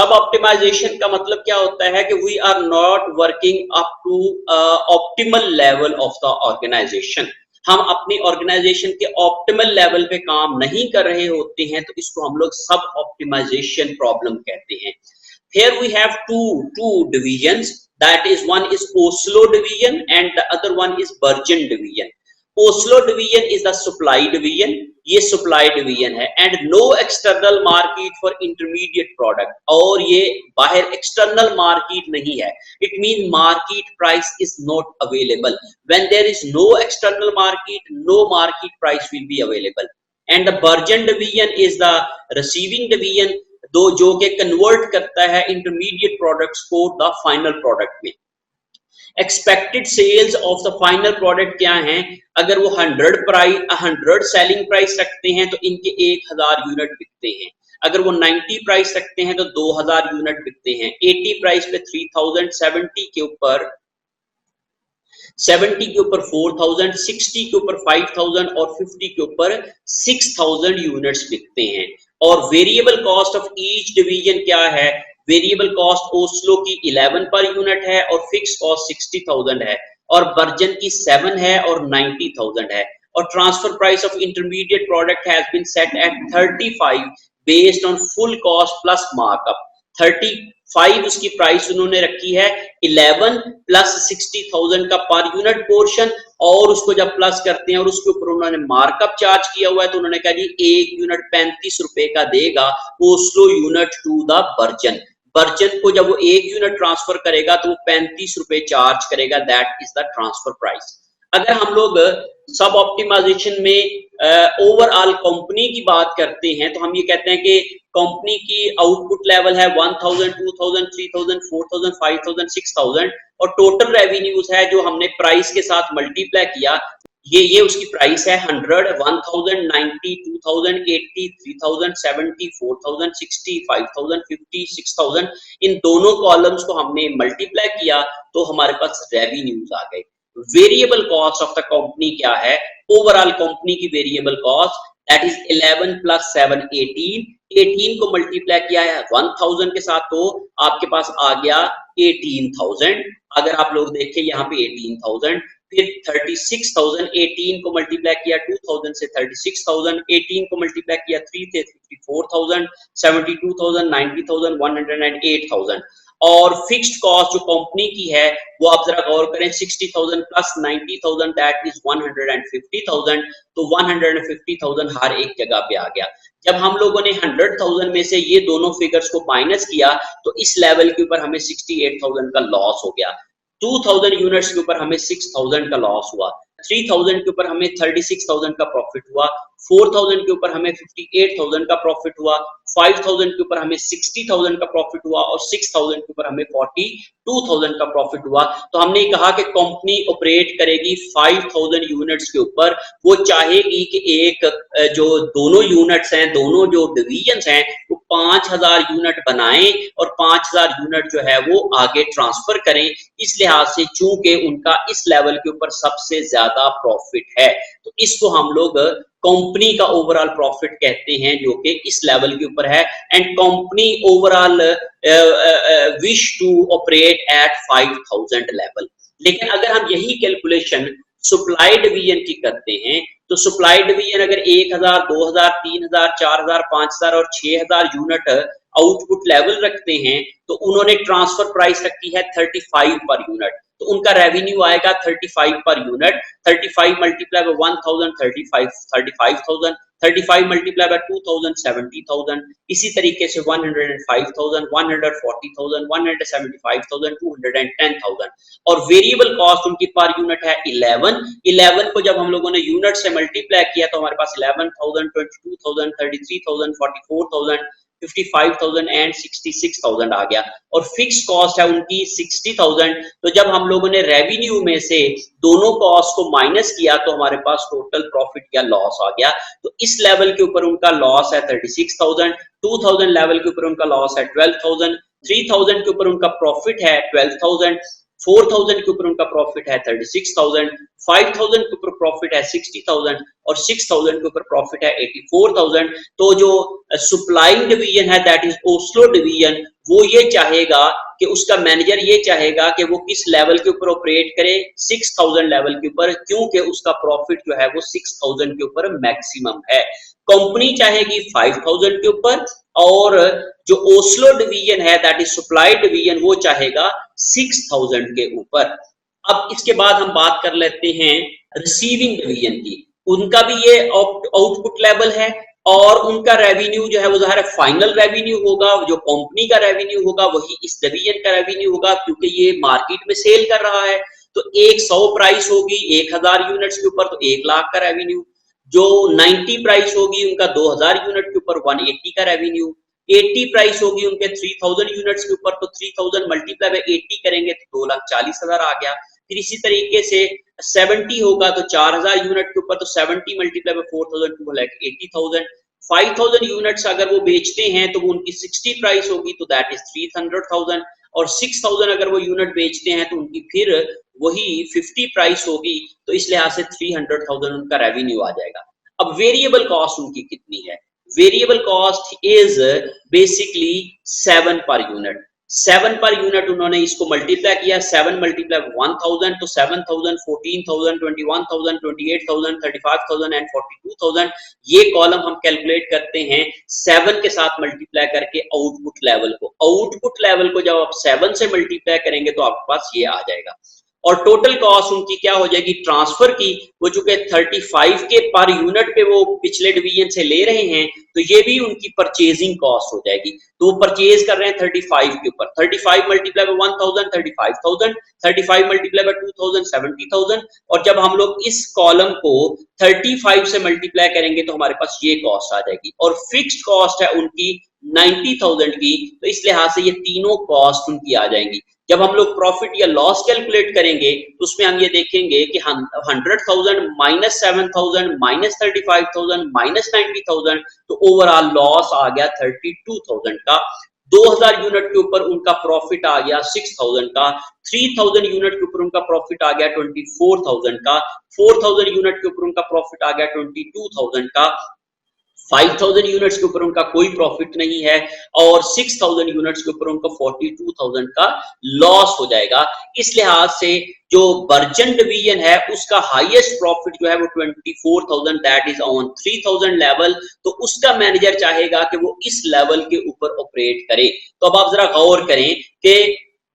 सब ऑप्टिमाइजेशन का मतलब क्या होता है कि we are not working up to optimal level of the organisation. हम अपनी ऑर्गेनाइजेशन के ऑप्टिमल लेवल पे काम नहीं कर रहे होते हैं, तो इसको हम लोग सब ऑप्टिमाइजेशन प्रॉब्लम कहते हैं। Here we have two divisions, that is one is Oslo division and the other one is Bergen division. Oslo division is the supply division, ये supply division है, and no external market for intermediate product, और ये बाहर external market नहीं है। It means market price is not available. When there is no external market, no market price will be available. And the Bergen division is the receiving division, दो जो के convert करता है इंटरमीडिएट प्रोडक्ट्स को the final product में। Expected sales of the final product क्या है? अगर वो 100 सेलिंग प्राइस रखते हैं तो इनके 1000 यूनिट बिकते हैं। अगर वो 90 प्राइस रखते हैं तो 2000 यूनिट बिकते हैं। 80 प्राइस पे 3000, 70 के ऊपर 4000, 60 के ऊपर 5000 और 50 के ऊपर 6000 यूनिट्स बिकते हैं। और variable cost of each division क्या है? वेरिएबल कॉस्ट ओस्लो की 11 पर यूनिट है और फिक्स कॉस्ट 60,000 है, और बर्जन की 7 है और 90,000 है। और transfer price of intermediate product has been set at 35 based on full cost plus markup. 35 उसकी प्राइस उन्होंने रखी है, 11 प्लस 60,000 का पर यूनिट पोर्शन, और उसको जब प्लस करते हैं और उसके ऊपर उन्होंने मार्कअप चार्ज किया हुआ है, तो उन्होंने कहा जी एक यूनिट 35 रुपए का देगा Oslo unit to the Bergen. Bergen को जब वो एक यूनिट ट्रांसफर करेगा तो वो 35 रुपए चार्ज करेगा, that is the transfer price. अगर हम लोग सब ऑप्टिमाइजेशन में ओवरऑल कंपनी की बात करते हैं तो हम ये कहते हैं कि कंपनी की आउटपुट लेवल है 1000, 2000, 3000, 4000, 5000, 6000, और टोटल रेवेन्यूज है जो हमने प्राइस के साथ मल्टीप्लाई किया, ये उसकी प्राइस है 100, 1000, 90, 2000, 80, 3000, 70, 4000, 60, 5000, 50, 6000, इन दोनों कॉलम्स को हमने मल्टीप्लाई किया तो हमारे पास रेवेन्यूज आ गए। Variable cost of the company क्या है? ओवरऑल कंपनी की variable cost that is 11 plus 7 18, 18 को मल्टीप्लाई किया है 1000 के साथ तो आपके पास आ गया 18,000। अगर आप लोग देखें यहाँ पे 18,000, फिर 36,000, 18 को मल्टीप्लाई किया 2000 से 36,000, 18 को मल्टीप्लाई किया 3 से 54,000, 72,000, 90,000, 108,000। और फिक्स्ड कॉस्ट जो कंपनी की है वो आप जरा गौर करें, 60,000 प्लस 90,000 दैट इज 150,000, तो 150,000 हर एक जगह पे आ गया। जब हम लोगों ने 100,000 में से ये दोनों फिगर्स को माइनस किया तो इस लेवल के ऊपर हमें 68,000 का लॉस हो गया। 2000 यूनिट्स के ऊपर हमें 6000 का लॉस हुआ, 3000 के ऊपर हमें 36,000 का प्रॉफिट हुआ, 4000 के ऊपर हमें 58,000 का प्रॉफिट हुआ, 5000 के ऊपर हमें 60,000 का प्रॉफिट हुआ, और 6000 के ऊपर हमें 42,000 का प्रॉफिट हुआ। तो हमने कहा कि कंपनी ऑपरेट करेगी 5000 यूनिट्स के ऊपर। वो चाहेगी कि एक जो दोनों यूनिट्स हैं, दोनों जो डिवीजन्स हैं, वो 5000 यूनिट बनाएं और 5000 यूनिट जो है वो आगे ट्रांसफर करें। इस लिहाज से चूंकि उनका इस लेवल के ऊपर सबसे ज्यादा प्रॉफिट है, तो इसको हम लोग कंपनी का ओवरऑल प्रॉफिट कहते हैं जो कि इस लेवल के ऊपर है। And company overall wish to operate at 5000 level. लेकिन अगर हम यही कैलकुलेशन सप्लाई डिवीजन की करते हैं तो सप्लाई डिवीजन अगर 1000, 2000, 3000, 4000, 5000 और 6000 यूनिट आउटपुट लेवल रखते हैं तो उन्होंने ट्रांसफर प्राइस रखी है 35 पर यूनिट, तो उनका रेवेन्यू आएगा 35 per unit. 35 multiply by 1000 35,000, 35 multiply by 2000 70,000, इसी तरीके से 105,000, 140,000, 175,000, 210,000। और वेरिएबल कॉस्ट उनकी पर यूनिट है 11 को जब हम लोगों ने यूनिट से मल्टीप्लाई किया तो हमारे पास 11,000, 22,000, 33,000, 44,000, 55,000 एंड 66,000 आ गया। और फिक्स कॉस्ट है उनकी 60,000। तो जब हम लोगों ने रेवेन्यू में से दोनों कॉस्ट को माइनस किया तो हमारे पास टोटल प्रॉफिट या लॉस आ गया। तो इस लेवल के ऊपर उनका लॉस है 36,000, 2000 लेवल के ऊपर उनका लॉस है 12,000, 3000 के ऊपर उनका प्रॉफिट है 12,000, 4000 के ऊपर उनका प्रॉफिट है 36,000, 5000 के ऊपर प्रॉफिट है 60,000, और 6000 के ऊपर प्रॉफिट है 84,000। तो जो सप्लाइंग डिवीजन है दैट इज ओस्लो डिवीजन, वो ये चाहेगा कि उसका मैनेजर ये चाहेगा कि वो किस लेवल के ऊपर ऑपरेट करे, 6000 लेवल के ऊपर, क्योंकि उसका प्रॉफिट जो है वो 6000 के ऊपर मैक्सिमम है। कंपनी चाहेगी 5000 के ऊपर, और जो ओस्लो डिवीजन है दैट इज सप्लाई डिवीजन, वो चाहेगा 6000 के ऊपर। अब इसके बाद हम बात कर लेते हैं रिसीविंग डिवीजन की। उनका भी ये आउटपुट लेवल है, और उनका रेवेन्यू जो है वो ज़ाहिर है फाइनल रेवेन्यू होगा, जो कंपनी का रेवेन्यू होगा वही इस डिवीजन का रेवेन्यू होगा, क्योंकि ये मार्केट में सेल कर रहा है। तो 100 प्राइस होगी 1000 यूनिट्स के ऊपर तो 1 लाख का रेवेन्यू, जो 90 प्राइस होगी उनका 2000 यूनिट के ऊपर 180 का रेवेन्यू, 80 प्राइस होगी उनके 3000 यूनिट्स के ऊपर तो 3000 मल्टीप्लाई बाय 80 करेंगे तो 2,40,000 आ गया। फिर इसी तरीके से 70 होगा तो 4000 यूनिट के ऊपर तो 70 मल्टीप्लाई बाय 4000 80,000। 5000 यूनिट्स अगर वो बेचते हैं तो वो उनकी 60 प्राइस होगी तो दैट इज 300,000, और 6000 अगर वो यूनिट बेचते हैं तो उनकी फिर वही 50 प्राइस होगी, तो इस लिहाज से 300,000 उनका रेवेन्यू आ जाएगा। अब वेरिएबल कॉस्ट उनकी कितनी है? Variable cost is basically 7 per unit. 7 per unit उन्होंने इसको मल्टीप्लाई किया, 7 मल्टीप्लाई 1000 तो 7000, 14000, 21000, 28000, 35000 एंड 42000। ये कॉलम हम कैलकुलेट करते हैं 7 के साथ मल्टीप्लाई करके आउटपुट लेवल को। आउटपुट लेवल को जब आप 7 से मल्टीप्लाई करेंगे तो आपके पास ये आ जाएगा। और टोटल कॉस्ट उनकी क्या हो जाएगी ट्रांसफर की, वो चूंकि 35 के पर यूनिट पे वो पिछले डिवीजन से ले रहे हैं, तो ये भी उनकी परचेजिंग कॉस्ट हो जाएगी। तो वो परचेज कर रहे हैं 35 के ऊपर, 35 मल्टीप्लाई बाय 1000 35,000, 35 मल्टीप्लाई बाय 2000 70,000। और जब हम लोग इस कॉलम को 35 से मल्टीप्लाई करेंगे तो हमारे पास ये कॉस्ट आ जाएगी, और फिक्स्ड कॉस्ट है उनकी 90,000 की, तो इस लिहाज से ये तीनों कॉस्ट उनकी आ जाएंगी। जब हम लोग प्रॉफिट या लॉस कैलकुलेट करेंगे तो उसमें हम ये देखेंगे कि 100,000 माइनस 7,000 माइनस 35,000 माइनस 90,000, तो ओवरऑल लॉस आ गया 32,000 का। 2000 यूनिट के ऊपर उनका प्रॉफिट आ गया 6000 का, 3000 यूनिट के ऊपर उनका प्रॉफिट आ गया 24,000 का, 4000 यूनिट के ऊपर उनका प्रॉफिट आ गया 22,000 का, 5000 यूनिट्स के ऊपर उनका कोई प्रॉफिट नहीं है, और 6000 यूनिट्स के ऊपर उनका 42,000 का लॉस हो जाएगा। इस लिहाज से जो वर्जिन डिवीजन है उसका हाईएस्ट प्रॉफिट जो है वो 24,000 दैट इज ऑन 3000 लेवल, तो उसका मैनेजर चाहेगा कि वो इस लेवल के ऊपर ऑपरेट करे। तो अब आप जरा गौर करें कि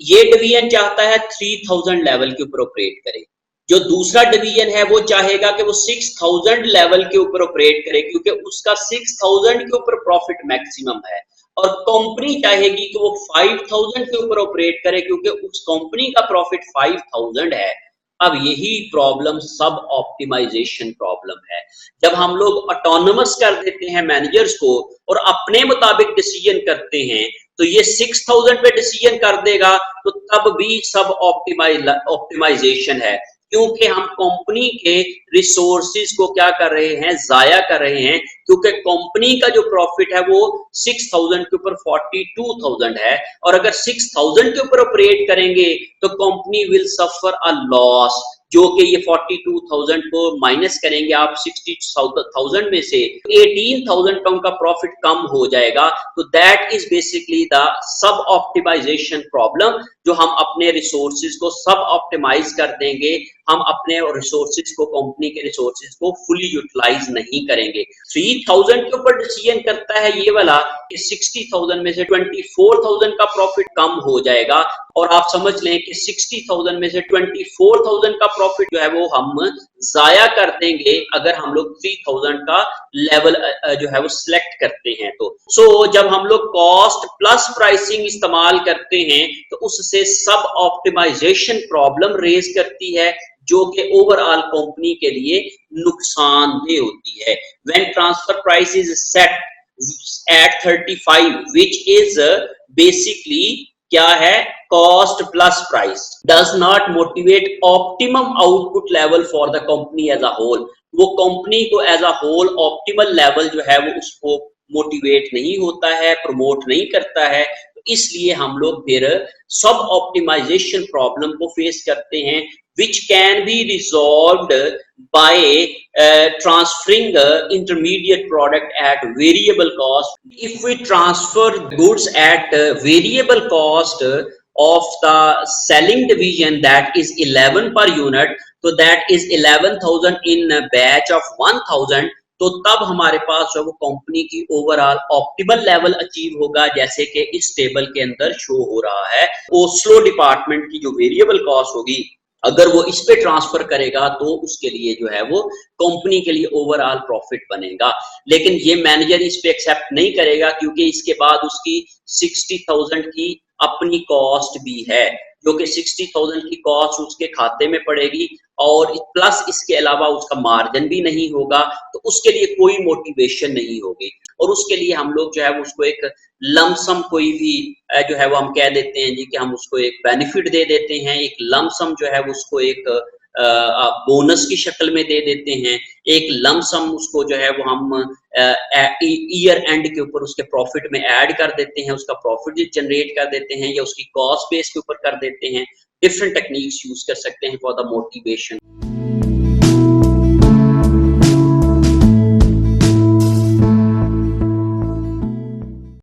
ये डिवीजन चाहता है 3000 लेवल के ऊपर ऑपरेट करे, जो दूसरा डिवीजन है वो चाहेगा कि वो 6000 लेवल के ऊपर ऑपरेट करे, क्योंकि उसका 6000 के ऊपर प्रॉफिट मैक्सिमम है, और कंपनी चाहेगी कि वो 5000 के ऊपर ऑपरेट करे, क्योंकि उस कंपनी का प्रॉफिट 5000 है। अब यही प्रॉब्लम सब ऑप्टिमाइजेशन प्रॉब्लम है। जब हम लोग ऑटोनोमस कर देते हैं मैनेजर्स को और अपने मुताबिक डिसीजन करते हैं, तो ये 6000 पे डिसीजन कर देगा तो तब भी सब ऑप्टिमाइजेशन है, क्योंकि हम कंपनी के रिसोर्सेज को क्या कर रहे हैं, जाया कर रहे हैं, क्योंकि कंपनी का जो प्रॉफिट है वो 6000 के ऊपर 42,000 है, और अगर 6000 के ऊपर ऑपरेट करेंगे तो company will suffer a loss, जो कि ये 42,000 को माइनस करेंगे आप 60,000 में से 18,000 का उनका प्रॉफिट कम हो जाएगा। तो that is basically the sub optimisation problem, जो हम अपने रिसोर्सेज को सब ऑप्टिमाइज कर देंगे, हम अपने रिसोर्सेज को, कंपनी के रिसोर्सेज को फुली यूटिलाइज नहीं करेंगे। 3000 के ऊपर डिसीजन करता है ये वाला कि 60,000 में से 24,000 का प्रॉफिट कम हो जाएगा, और आप समझ लें कि 60,000 में से 24,000 का प्रॉफिट जो है वो हम जाया कर देंगे अगर हम लोग 3000 का लेवल जो है वो सिलेक्ट करते हैं। तो जब हम लोग कॉस्ट प्लस प्राइसिंग इस्तेमाल करते हैं तो उससे सब ऑप्टिमाइजेशन प्रॉब्लम रेज करती है, जो कि ओवरऑल कंपनी के लिए नुकसानदेह होती है। When transfer price is set at 35 which is basically क्या है, cost plus price does not motivate optimum output level for the company as a whole. वो कंपनी को as a whole optimal level जो है वो उसको मोटिवेट नहीं होता है, प्रमोट नहीं करता है। इसलिए हम लोग फिर सब ऑप्टिमाइजेशन प्रॉब्लम को फेस करते हैं, which can be resolved by transferring intermediate product at variable cost. If we transfer goods at variable cost of the selling division, that is 11 per unit, so that is 11,000 in a batch of 1,000, तो तब हमारे पास जो वो company की overall optimal level achieve होगा, जैसे कि इस टेबल के अंदर शो हो रहा है। ओस्लो डिपार्टमेंट की जो वेरिएबल कॉस्ट होगी, अगर वो इस पे ट्रांसफर करेगा तो उसके लिए जो है वो कंपनी के लिए ओवरऑल प्रॉफिट बनेगा। लेकिन ये मैनेजर इस पे एक्सेप्ट नहीं करेगा, क्योंकि इसके बाद उसकी 60,000 की अपनी कॉस्ट भी है, जो कि 60,000 की कॉस्ट उसके खाते में पड़ेगी, और प्लस इसके अलावा उसका मार्जिन भी नहीं होगा, तो उसके लिए कोई मोटिवेशन नहीं होगी। और उसके लिए हम लोग जो है उसको एक लमसम कोई भी जो है वो हम कह देते हैं जी कि हम उसको एक बेनिफिट दे देते हैं, एक लमसम जो है उसको एक बोनस की शक्ल में दे देते हैं, एक लमसम उसको जो है वो हम ईयर एंड के ऊपर उसके प्रॉफिट में ऐड कर देते हैं, उसका प्रॉफिट जनरेट कर देते हैं, या उसकी कॉस्ट बेस के ऊपर कर देते हैं। डिफरेंट टेक्निक्स यूज कर सकते हैं फॉर द मोटिवेशन।